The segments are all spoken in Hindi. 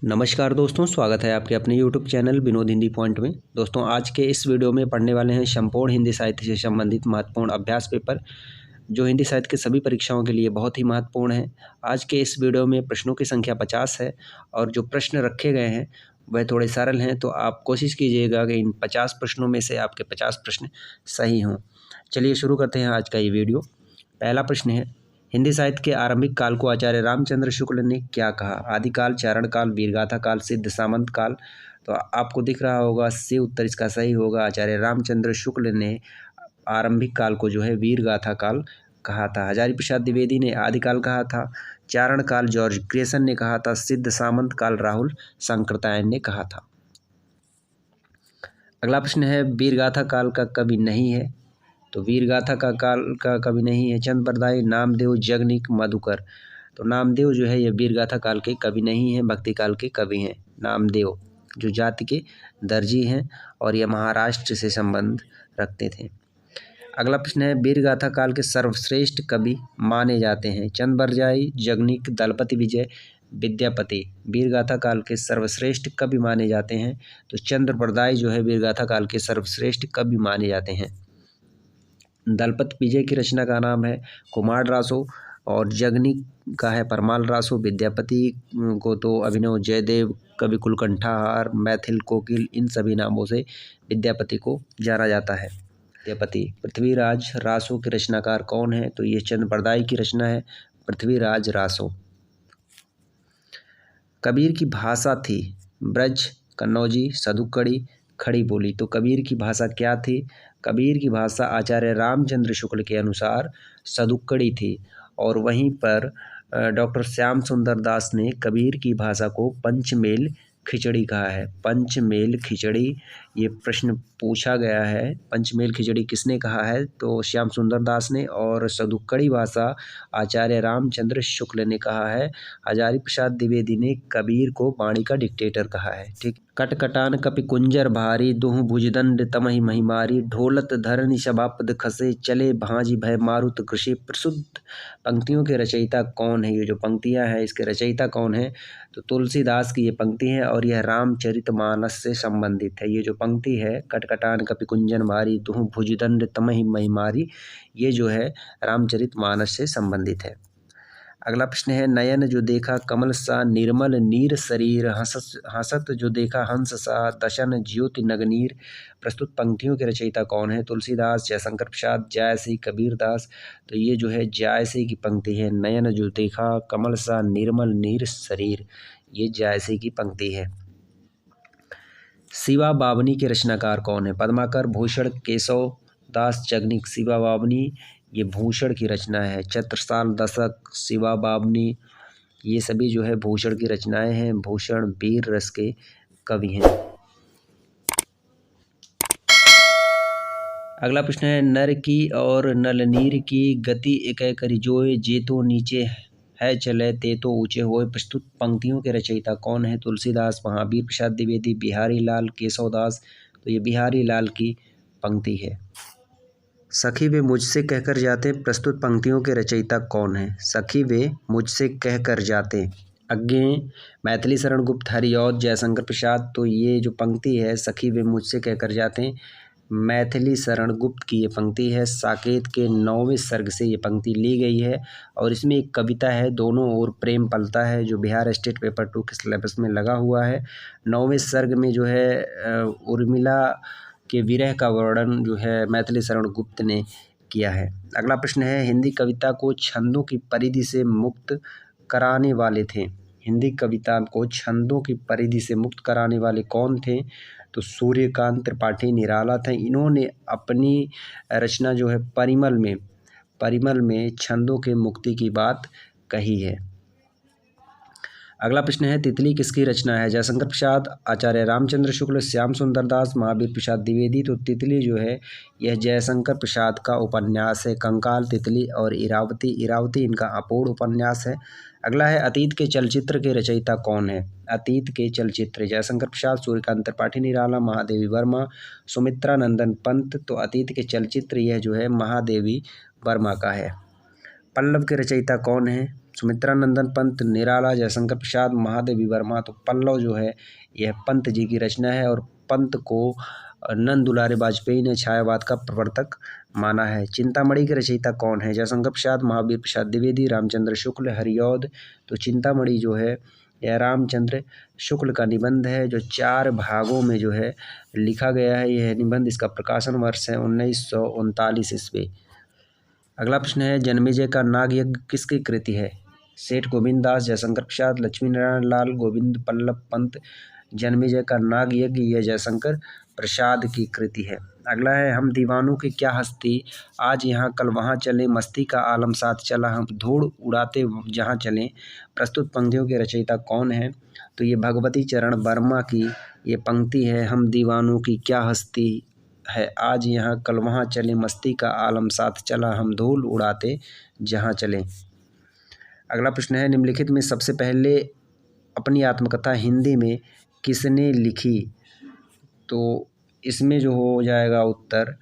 नमस्कार दोस्तों, स्वागत है आपके अपने YouTube channel Vinod Hindi point में। दोस्तों, आज के इस वीडियो में पढ़ने वाले हैं संपूर्ण हिंदी साहित्य से संबंधित महत्वपूर्ण अभ्यास पेपर, जो हिंदी साहित्य के सभी परीक्षाओं के लिए बहुत ही महत्वपूर्ण है। आज के इस वीडियो में प्रश्नों की संख्या 50 है और जो प्रश्न रखे गए हैं वह थोड़े सरल हैं, तो आप कोशिश कीजिएगा कि इन 50 प्रश्नों में से आपके 50 प्रश्न सही हों। चलिए शुरू करते हैं आज का ये वीडियो। पहला प्रश्न है, हिंदी साहित्य के आरंभिक काल को आचार्य रामचंद्र शुक्ल ने क्या कहा? आदिकाल, चारण काल, वीरगाथा काल, सिद्ध सामंत काल। तो आपको दिख रहा होगा सी उत्तर इसका सही होगा। आचार्य रामचंद्र शुक्ल ने आरंभिक काल को जो है वीरगाथा काल कहा था। हजारी प्रसाद द्विवेदी ने आदिकाल कहा था। चारण काल जॉर्ज ग्रेसन ने कहा था। सिद्ध सामंत काल राहुल सांकृत्यायन ने कहा था। अगला प्रश्न है, वीरगाथा काल का कवि नहीं है। तो वीरगाथा का काल का कवि नहीं है। चंद बरदाई, नामदेव, जगनिक, मधुकर। तो नामदेव जो है ये वीरगाथा काल के कवि नहीं हैं, भक्ति काल के कवि हैं। नामदेव जो जाति के दर्जी हैं और यह महाराष्ट्र से संबंध रखते थे। अगला प्रश्न है, वीरगाथा काल के सर्वश्रेष्ठ कवि माने जाते हैं। चंद बरदाई, जगनिक, दलपति विजय, विद्यापति। वीरगाथा काल के सर्वश्रेष्ठ कवि माने जाते हैं। तो चंद्र बरदाई जो है वीरगाथा काल के सर्वश्रेष्ठ कवि माने जाते हैं। दलपत विजय की रचना का नाम है कुमार रासो और जगनिक का है परमाल रासो। विद्यापति को तो अभिनव जयदेव, कवि कुलकंठाहार, मैथिल कोकिल, इन सभी नामों से विद्यापति को जाना जाता है। विद्यापति। पृथ्वीराज रासो के रचनाकार कौन है? तो ये चंद बरदाई की रचना है पृथ्वीराज रासो। कबीर की भाषा थी ब्रज, कन्नौजी, सदुक्कड़ी, खड़ी बोली। तो कबीर की भाषा क्या थी? कबीर की भाषा आचार्य रामचंद्र शुक्ल के अनुसार सदुक्कड़ी थी। और वहीं पर डॉक्टर श्याम सुंदर दास ने कबीर की भाषा को पंचमेल खिचड़ी कहा है। पंचमेल खिचड़ी ये प्रश्न पूछा गया है। पंचमेल खिचड़ी किसने कहा है? तो श्याम सुंदर दास ने। और सदुक्कड़ी भाषा आचार्य रामचंद्र शुक्ल ने कहा है। हजारी प्रसाद द्विवेदी ने कबीर को वाणी का डिक्टेटर कहा है। ठीक। कटकटान कपि कुंजर भारी, दुह भुजदंड तमहि महिमारी, ढोलत धरणी सभापद खसे, चले भांजी भय मारुत कृषि। प्रसिद्ध पंक्तियों के रचयिता कौन है? ये जो पंक्तियां हैं इसके रचयिता कौन है? तो तुलसीदास की ये पंक्ति है और यह रामचरितमानस से संबंधित है। ये जो पंक्ति है, कटकटान कपि कुंजन भारी, दुह भुजदंड तमहि महिमारी, ये जो है रामचरितमानस से संबंधित है। अगला प्रश्न है, नयन जो देखा कमल सा निर्मल नीर शरीर, हंसत जो देखा हंस सा दशन ज्योति नगनीर। प्रस्तुत पंक्तियों के रचयिता कौन है? तुलसीदास, जयशंकर प्रसाद, जायसी, कबीरदास। तो ये जो है जायसी की पंक्ति है। नयन जो देखा कमल सा निर्मल नीर शरीर, ये जायसी की पंक्ति है। शिवा बावनी के रचनाकार कौन है? पद्माकर, भूषण, केशव दास, जगनिक। शिवा बावनी ये भूषण की रचना है। छत्रसाल, दशक, शिवा बावनी, ये सभी जो है भूषण की रचनाएं हैं। भूषण वीर रस के कवि हैं। अगला प्रश्न है, नर की और नलनीर की गति एक करि जोय, जे तो नीचे है चले ते तो ऊंचे होए। प्रस्तुत पंक्तियों के रचयिता कौन है? तुलसीदास, महावीर प्रसाद द्विवेदी, बिहारी लाल, केशवदास। तो ये बिहारी लाल की पंक्ति है। सखी वे मुझसे कहकर जाते। प्रस्तुत पंक्तियों के रचयिता कौन है? सखी वे मुझसे कहकर जाते। अज्ञे, मैथिली शरण गुप्त, हरिऔध, जयशंकर प्रसाद। तो ये जो पंक्ति है, सखी वे मुझसे कहकर जाते, मैथिली शरण गुप्त की ये पंक्ति है। साकेत के 9वें सर्ग से ये पंक्ति ली गई है और इसमें एक कविता है, दोनों ओर प्रेम पलता है, जो बिहार स्टेट पेपर 2 के सिलेबस में लगा हुआ है। 9वें सर्ग में जो है उर्मिला के विरह का वर्णन जो है मैथिली शरण गुप्त ने किया है। अगला प्रश्न है, हिंदी कविता को छंदों की परिधि से मुक्त कराने वाले थे। हिंदी कविता को छंदों की परिधि से मुक्त कराने वाले कौन थे? तो सूर्यकांत त्रिपाठी निराला थे। इन्होंने अपनी रचना जो है परिमल में छंदों के मुक्ति की बात कही है। अगला प्रश्न है, तितली किसकी रचना है? जयशंकर प्रसाद, आचार्य रामचंद्र शुक्ल, श्याम सुंदर दास, महावीर प्रसाद द्विवेदी। तो तितली जो है यह जयशंकर प्रसाद का उपन्यास है। कंकाल, तितली और इरावती इनका अपूर्ण उपन्यास है। अगला है, अतीत के चलचित्र के रचयिता कौन है? अतीत के चलचित्र जयशंकर प्रसाद, सूर्यकांत त्रिपाठी निराला, महादेवी वर्मा, सुमित्रा नंदन पंत। तो अतीत के चलचित्र यह जो है महादेवी वर्मा का है। पल्लव के रचयिता कौन है? सुमित्रा नंदन पंत, निराला, जयशंकर प्रसाद, महादेवी वर्मा। तो पल्लव जो है यह पंत जी की रचना है और पंत को नंद दुलारे वाजपेयी ने छायावाद का प्रवर्तक माना है। चिंतामणि के रचयिता कौन है? जयशंकर प्रसाद, महावीर प्रसाद द्विवेदी, रामचंद्र शुक्ल, हरिऔध। तो चिंतामणि जो है यह रामचंद्र शुक्ल का निबंध है जो 4 भागों में जो है लिखा गया है। यह निबंध, इसका प्रकाशन वर्ष है 1939 ईस्वी। अगला प्रश्न है, जन्मेजय का नाग यज्ञ किसकी कृति है? सेठ गोविंद दास, जयशंकर प्रसाद, लक्ष्मी नारायण लाल, गोविंद बल्लभ पंत। जन्मेजय का नाग यज्ञ यह जयशंकर प्रसाद की कृति है। अगला है, हम दीवानों की क्या हस्ती, आज यहाँ कल वहाँ चले, मस्ती का आलम साथ चला, हम धूड़ उड़ाते जहाँ चलें। प्रस्तुत पंक्तियों के रचयिता कौन है? तो ये भगवती चरण वर्मा की ये पंक्ति है, हम दीवानों की क्या हस्ती है, आज यहाँ कल वहाँ चले, मस्ती का आलम साथ चला, हम धूल उड़ाते जहाँ चलें। अगला प्रश्न है, निम्नलिखित में सबसे पहले अपनी आत्मकथा हिंदी में किसने लिखी? तो इसमें जो हो जाएगा उत्तर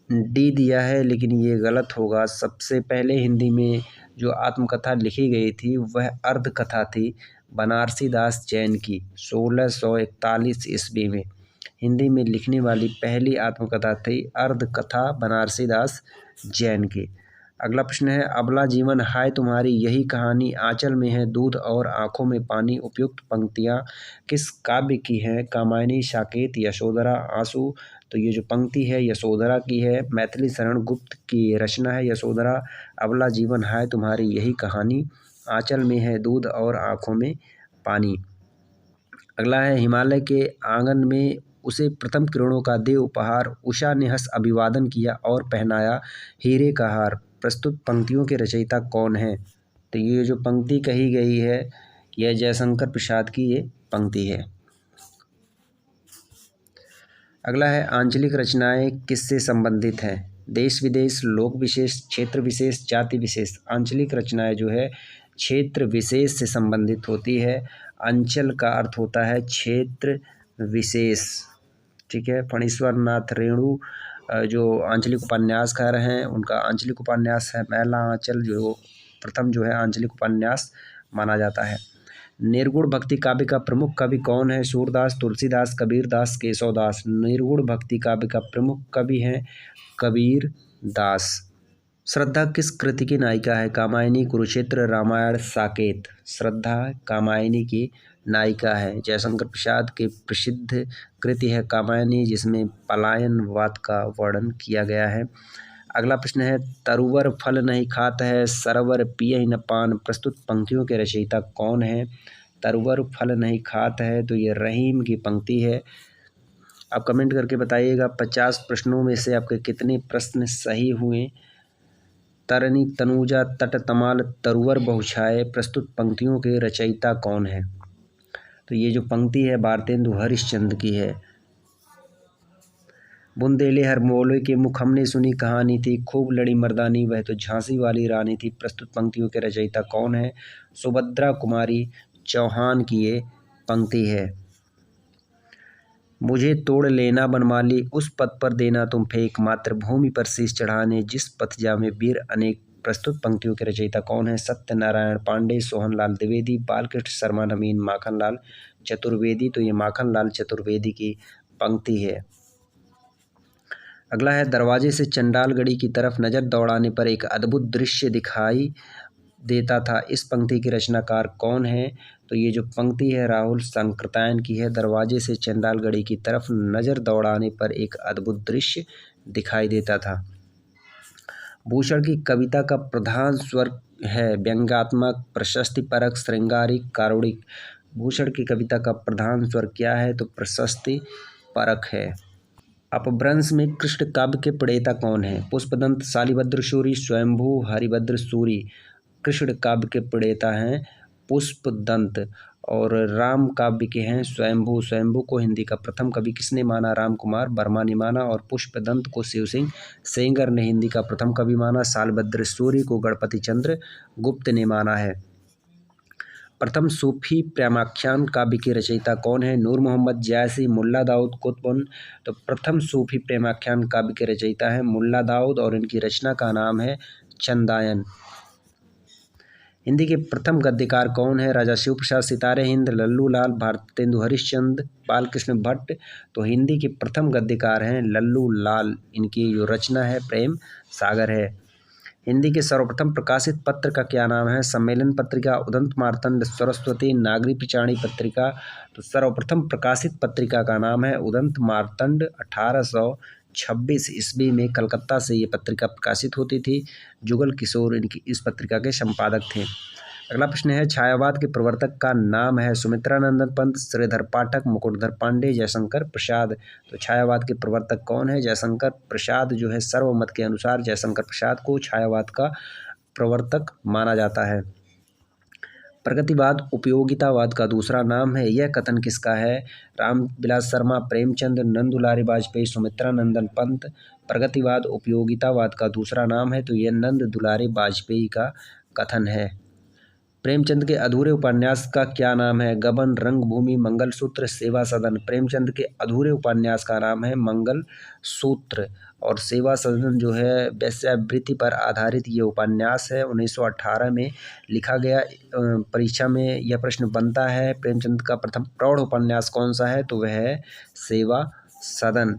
डी दिया है, लेकिन ये गलत होगा। सबसे पहले हिंदी में जो आत्मकथा लिखी गई थी वह अर्ध कथा थी बनारसी दास जैन की। 1641 ईस्वी में हिंदी में लिखने वाली पहली आत्मकथा थी अर्ध कथा बनारसी दास जैन की। अगला प्रश्न है, अबला जीवन हाय तुम्हारी यही कहानी, आंचल में है दूध और आंखों में पानी। उपयुक्त पंक्तियां किस काव्य की हैं? कामायनी, साकेत, यशोधरा, आंसू। तो ये जो पंक्ति है यशोधरा की है, मैथिली शरण गुप्त की रचना है यशोधरा। अबला जीवन हाय तुम्हारी यही कहानी, आंचल में है दूध और आंखों में पानी। अगला है, हिमालय के आंगन में उसे प्रथम किरणों का दे उपहार, उषा ने हंस अभिवादन किया और पहनाया हीरे का हार। प्रस्तुत पंक्तियों के रचयिता कौन है? तो ये जो पंक्ति कही गई है यह जयशंकर प्रसाद की ये पंक्ति है। अगला है, आंचलिक रचनाएं किससे संबंधित हैं? देश विदेश, लोक विशेष, क्षेत्र विशेष, जाति विशेष। आंचलिक रचनाएं जो है क्षेत्र विशेष से संबंधित होती है। अंचल का अर्थ होता है क्षेत्र विशेष, ठीक है। फणीश्वर नाथ रेणु जो आंचलिक उपन्यासकार हैं उनका आंचलिक उपन्यास है मैला आंचल, जो प्रथम जो है आंचलिक उपन्यास माना जाता है। निर्गुण भक्ति काव्य का प्रमुख कवि कौन है? सूरदास, तुलसीदास, कबीरदास, केशवदास। निर्गुण भक्ति काव्य का प्रमुख कवि हैं कबीर दास। श्रद्धा किस कृति की नायिका है? कामायनी, कुरुक्षेत्र, रामायण, साकेत। श्रद्धा कामायनी की नायिका है। जयशंकर प्रसाद की प्रसिद्ध कृति है कामायनी, जिसमें पलायनवाद का वर्णन किया गया है। अगला प्रश्न है, तरुवर फल नहीं खाता है, सरवर पिए न पान। प्रस्तुत पंक्तियों के रचयिता कौन है? तरुवर फल नहीं खाता है, तो ये रहीम की पंक्ति है। आप कमेंट करके बताइएगा 50 प्रश्नों में से आपके कितने प्रश्न सही हुए। तरनी तनुजा तट तमाल तरुवर बहुछाए। प्रस्तुत पंक्तियों के रचयिता कौन है? तो ये जो पंक्ति है भारतेंदु हरिश्चंद्र की है। बुंदेले हर मौले के मुख हमने सुनी कहानी थी, खूब लड़ी मर्दानी वह तो झांसी वाली रानी थी। प्रस्तुत पंक्तियों के रचयिता कौन है? सुभद्रा कुमारी चौहान की ये पंक्ति है। मुझे तोड़ लेना बनमाली, उस पथ पर देना तुम फेंक, मातृभूमि पर शीश चढ़ाने जिस पथ जामे वीर अनेक। प्रस्तुत पंक्तियों के रचयिता कौन है? सत्यनारायण पांडे, सोहनलाल द्विवेदी, बालकृष्ण शर्मा नवीन, माखनलाल चतुर्वेदी। तो ये माखनलाल चतुर्वेदी की पंक्ति है। अगला है, दरवाजे से चंडालगढ़ी की तरफ नज़र दौड़ाने पर एक अद्भुत दृश्य दिखाई देता था। इस पंक्ति के रचनाकार कौन है? तो ये जो पंक्ति है राहुल संकृतायन की है। दरवाजे से चंडालगढ़ी की तरफ नज़र दौड़ाने पर एक अद्भुत दृश्य दिखाई देता था। भूषण की कविता का प्रधान स्वर है व्यंग्यात्मक, प्रशस्तिपरक, श्रृंगारिक, कारुणिक। भूषण की कविता का प्रधान स्वर क्या है? तो प्रशस्ति परक है। अपभ्रंश में कृष्ण काव्य के प्रणेता कौन है? पुष्पदंत, शालिभद्र सूरी, स्वयंभू, हरिभद्र सूरी। कृष्ण काव्य के प्रणेता हैं पुष्पदंत और राम काव्य के हैं स्वयंभू। स्वयंभू को हिंदी का प्रथम कवि किसने माना? राम कुमार वर्मा ने माना। और पुष्पदंत को शिव सिंह सेंगर ने हिंदी का प्रथम कवि माना। शालिभद्र सूरी को गणपति चंद्र गुप्त ने माना है। प्रथम सूफी प्रेमाख्यान काव्य की रचयिता कौन है? नूर मोहम्मद जायसी, मुल्ला दाऊद कुतुब। तो प्रथम सूफी प्रेमाख्यान काव्य के रचयिता है मुल्ला दाऊद और इनकी रचना का नाम है चंदायन। हिंदी के प्रथम गद्यकार कौन है? राजा शिव प्रसाद, सितारे हिंद, लल्लू लाल, भारतेंदु हरिश्चंद्र, बालकृष्ण भट्ट। तो हिंदी के प्रथम गद्यकार हैं लल्लू लाल। इनकी जो रचना है प्रेम सागर है। हिंदी के सर्वप्रथम प्रकाशित पत्र का क्या नाम है? सम्मेलन पत्रिका, उदंत मार्तंड, सरस्वती, नागरी पिचाणी पत्रिका। तो सर्वप्रथम प्रकाशित पत्रिका का नाम है उदंत मार्तंड। 1826 ईस्वी में कलकत्ता से ये पत्रिका प्रकाशित होती थी। जुगल किशोर इनकी इस पत्रिका के संपादक थे। अगला प्रश्न है, छायावाद के प्रवर्तक का नाम है? सुमित्रानंदन पंत, श्रीधर पाठक, मुकुटधर पांडे, जयशंकर प्रसाद। तो छायावाद के प्रवर्तक कौन है? जयशंकर प्रसाद जो है सर्वमत के अनुसार जयशंकर प्रसाद को छायावाद का प्रवर्तक माना जाता है। प्रगतिवाद उपयोगितावाद का दूसरा नाम है। यह कथन किसका है? रामविलास शर्मा, प्रेमचंद, नंदुलारी वाजपेयी, सुमित्रानंदन पंत। प्रगतिवाद उपयोगितावाद का दूसरा नाम है तो यह नंद दुलारी वाजपेयी का कथन है। प्रेमचंद के अधूरे उपन्यास का क्या नाम है? गबन, रंगभूमि, मंगलसूत्र, सेवा सदन। प्रेमचंद के अधूरे उपन्यास का नाम है मंगलसूत्र। और सेवा सदन जो है वेश्यावृत्ति पर आधारित ये उपन्यास है। 1918 में लिखा गया। परीक्षा में यह प्रश्न बनता है, प्रेमचंद का प्रथम प्रौढ़ उपन्यास कौन सा है? तो वह है सेवा सदन।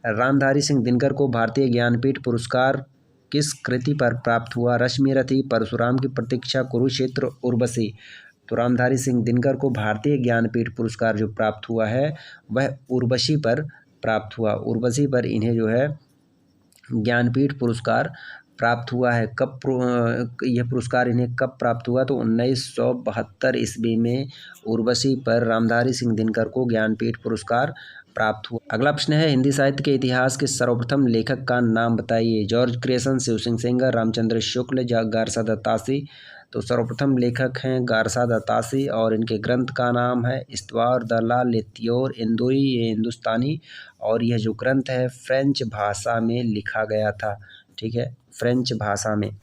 रामधारी सिंह दिनकर को भारतीय ज्ञानपीठ पुरस्कार किस कृति पर प्राप्त हुआ? रश्मिरथी, परशुराम की प्रतीक्षा, कुरुक्षेत्र, उर्वशी। तो रामधारी सिंह दिनकर को भारतीय ज्ञानपीठ पुरस्कार जो प्राप्त हुआ है वह उर्वशी पर प्राप्त हुआ। उर्वशी पर इन्हें जो है ज्ञानपीठ पुरस्कार प्राप्त हुआ है। कब यह पुरस्कार इन्हें कब प्राप्त हुआ? तो 1972 ईस्वी में उर्वशी पर रामधारी सिंह दिनकर को ज्ञानपीठ पुरस्कार प्राप्त हुआ। अगला प्रश्न है, हिंदी साहित्य के इतिहास के सर्वप्रथम लेखक का नाम बताइए। George Grayson, Shiv Singh Sengar, Ramchandra Shukla, गारसा दत्तासी। तो सर्वप्रथम लेखक हैं गारसा दत्तासी और इनके ग्रंथ का नाम है इस्तवार दला लेत्योर इंदुई, ये हिंदुस्तानी। और यह जो ग्रंथ है फ्रेंच भाषा में लिखा गया था। ठीक है, फ्रेंच भाषा में।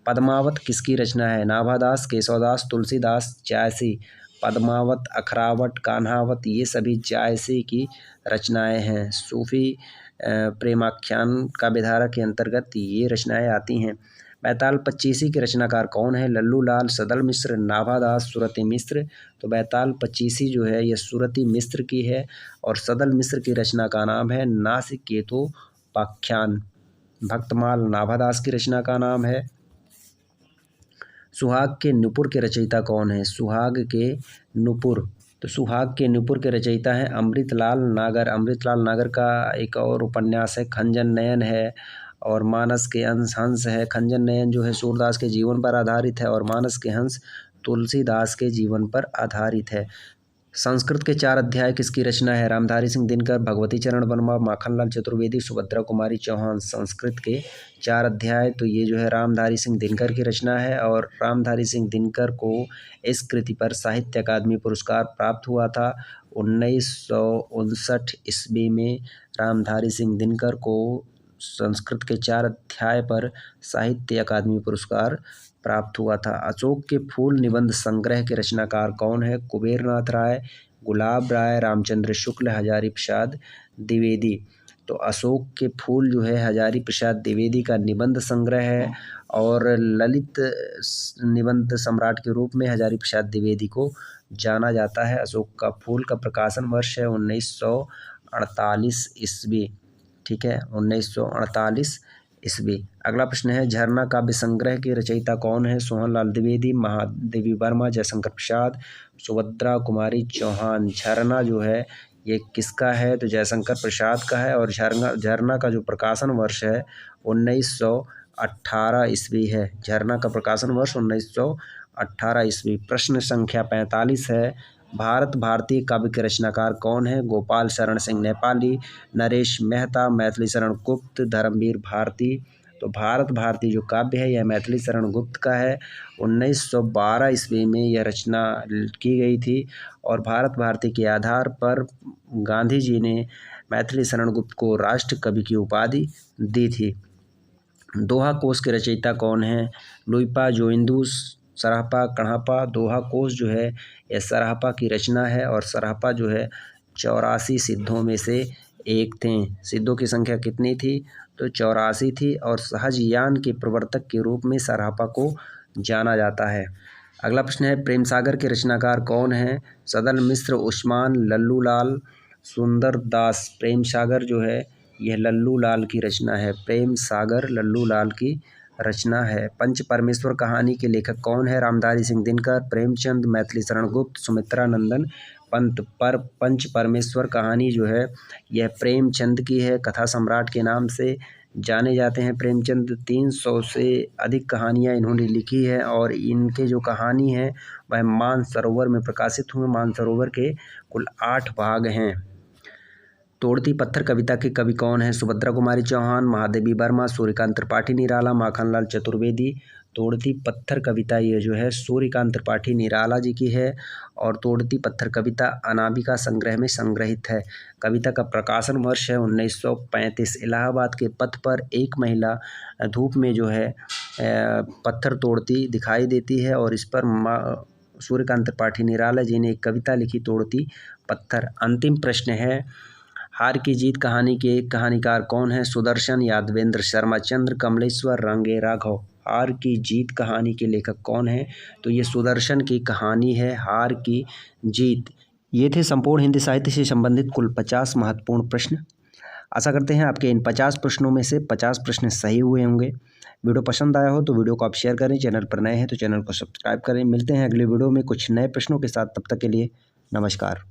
पद्मावत किसकी रचना है? नाभादास, केशवदास, तुलसीदास, जायसी। पद्मावत, अखरावट, कान्हावत ये सभी जायसी की रचनाएं हैं। सूफी प्रेमाख्यान का विधारा के अंतर्गत ये रचनाएं आती हैं। बैताल पच्चीसी के रचनाकार कौन है? लल्लू लाल, सदल मिश्र, नाभादास, सुरति मिश्र। तो बैताल पच्चीसी जो है यह सुरति मिश्र की है और सदल मिश्र की रचना का नाम है नासिकेतोपाख्यान। भक्तमाल नाभादास की रचना का नाम है। सुहाग के नुपुर के रचयिता कौन है? सुहाग के नुपुर। तो सुहाग के नुपुर के रचयिता हैं अमृतलाल नागर। अमृतलाल नागर का एक और उपन्यास है खंजन नयन है और मानस के हंस है। खंजन नयन जो है सूरदास के जीवन पर आधारित है और मानस के हंस तुलसीदास के जीवन पर आधारित है। संस्कृत के 4 अध्याय किसकी रचना है? रामधारी सिंह दिनकर, भगवती चरण वर्मा, माखनलाल चतुर्वेदी, सुभद्रा कुमारी चौहान। संस्कृत के 4 अध्याय तो ये जो है रामधारी सिंह दिनकर की रचना है और रामधारी सिंह दिनकर को इस कृति पर साहित्य अकादमी पुरस्कार प्राप्त हुआ था। 1959 ईस्वी में रामधारी सिंह दिनकर को संस्कृत के 4 अध्याय पर साहित्य अकादमी पुरस्कार प्राप्त हुआ था। अशोक के फूल निबंध संग्रह के रचनाकार कौन है? कुबेरनाथ राय, गुलाब राय, रामचंद्र शुक्ल, हजारी प्रसाद द्विवेदी। तो अशोक के फूल जो है हजारी प्रसाद द्विवेदी का निबंध संग्रह है और ललित निबंध सम्राट के रूप में हजारी प्रसाद द्विवेदी को जाना जाता है। अशोक का फूल का प्रकाशन वर्ष है 1948 ईस्वी। ठीक है, 1948 ईस्वी। अगला प्रश्न है, झरना काव्य संग्रह के रचयिता कौन है? सोहनलाल द्विवेदी, महादेवी वर्मा, जयशंकर प्रसाद, सुभद्रा कुमारी चौहान। झरना जो है ये किसका है? तो जयशंकर प्रसाद का है और झरना का जो प्रकाशन वर्ष है 1918 ईस्वी है। झरना का प्रकाशन वर्ष 1918 ईस्वी। प्रश्न संख्या 45 है, भारत भारतीय काव्य के रचनाकार कौन है? गोपाल शरण सिंह नेपाली, नरेश मेहता, मैथिली शरण गुप्त, धर्मवीर भारती। तो भारत भारती जो काव्य है यह मैथिली शरण गुप्त का है। 1912 ईस्वी में यह रचना की गई थी और भारत भारती के आधार पर गांधी जी ने मैथिली शरण गुप्त को राष्ट्र कवि की उपाधि दी थी। दोहा कोश के रचयिता कौन है? लुइपा जोइंदू, सराहपा, कढ़ापा। दोहा कोश जो है यह सराहपा की रचना है और सराहपा जो है 84 सिद्धों में से एक थे। सिद्धों की संख्या कितनी थी? तो 84 थी और सहजयान के प्रवर्तक के रूप में सराहपा को जाना जाता है। अगला प्रश्न है, प्रेम सागर के रचनाकार कौन हैं? सदल मिश्र, उस्मान, लल्लू लाल, सुंदर दास। प्रेम सागर जो है यह लल्लू लाल की रचना है। प्रेम सागर लल्लू लाल की रचना है। पंच परमेश्वर कहानी के लेखक कौन है? रामधारी सिंह दिनकर, प्रेमचंद, मैथिली शरण गुप्त, सुमित्रा नंदन पंत। पर पंच परमेश्वर कहानी जो है यह प्रेमचंद की है। कथा सम्राट के नाम से जाने जाते हैं प्रेमचंद। 300 से अधिक कहानियाँ इन्होंने लिखी है और इनके जो कहानी है वह मानसरोवर में प्रकाशित हुए। मानसरोवर के कुल 8 भाग हैं। तोड़ती पत्थर कविता के कवि कौन है? सुभद्रा कुमारी चौहान, महादेवी वर्मा, सूर्यकांत त्रिपाठी निराला, माखनलाल चतुर्वेदी। तोड़ती पत्थर कविता ये जो है सूर्यकांत त्रिपाठी निराला जी की है और तोड़ती पत्थर कविता अनामिका संग्रह में संग्रहित है। कविता का प्रकाशन वर्ष है 1935। इलाहाबाद के पथ पर एक महिला धूप में जो है पत्थर तोड़ती दिखाई देती है और इस पर सूर्यकांत त्रिपाठी निराला जी ने एक कविता लिखी, तोड़ती पत्थर। अंतिम प्रश्न है, हार की जीत कहानी के कहानीकार कौन है? सुदर्शन, यादवेंद्र शर्मा चंद्र, कमलेश्वर, रंगे राघव। हार की जीत कहानी के लेखक कौन है? तो ये सुदर्शन की कहानी है, हार की जीत। ये थे संपूर्ण हिंदी साहित्य से संबंधित कुल 50 महत्वपूर्ण प्रश्न। आशा करते हैं आपके इन 50 प्रश्नों में से 50 प्रश्न सही हुए होंगे। वीडियो पसंद आया हो तो वीडियो को आप शेयर करें। चैनल पर नए हैं तो चैनल को सब्सक्राइब करें। मिलते हैं अगले वीडियो में कुछ नए प्रश्नों के साथ। तब तक के लिए नमस्कार।